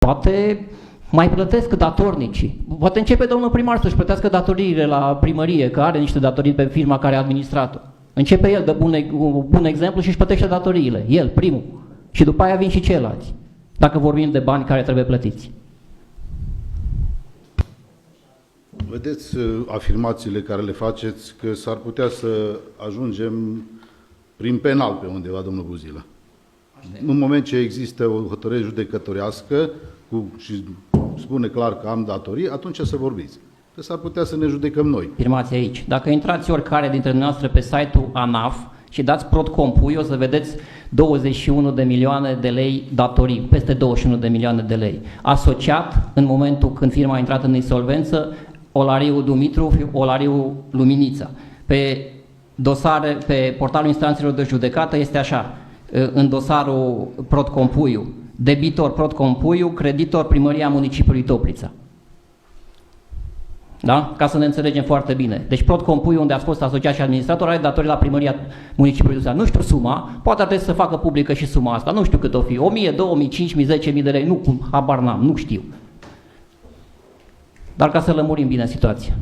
Poate mai plătesc datornicii. Poate începe domnul primar să-și plătească datoriile la primărie, că are niște datorii pe firma care a administrat-o. Începe el, dă un bun exemplu și își plătește datoriile. El, primul. Și după aia vin și ceilalți. Dacă vorbim de bani care trebuie plătiți. Vedeți afirmațiile care le faceți că s-ar putea să ajungem prin penal pe undeva, domnul Buzilă. În moment ce există o hotărâre judecătorească și spune clar că am datorii, atunci să vorbiți. Că s-ar putea să ne judecăm noi. Afirmația aici. Dacă intrați oricare dintre noastre pe site-ul ANAF și dați Protcompui, o să vedeți 21 de milioane de lei datorii, peste 21 de milioane de lei. Asociat, în momentul când firma a intrat în insolvență, Olariu Dumitru, Olariu Luminița. Pe dosare, pe portalul instanțelor de judecată este așa, în dosarul Protcompuiu, debitor Protcompuiu, creditor Primăria Municipiului Toplița. Da? Ca să ne înțelegem foarte bine. Deci Protcompuiu, unde a fost asociat și administrator, are datorii la Primăria Municipiului Toplița. Nu știu suma, poate ar trebui să facă publică și suma asta, nu știu cât o fi, 1000, 2000, 5000, 10.000 de lei, nu, habar n-am, nu știu. Dar ca să lămurim bine situația.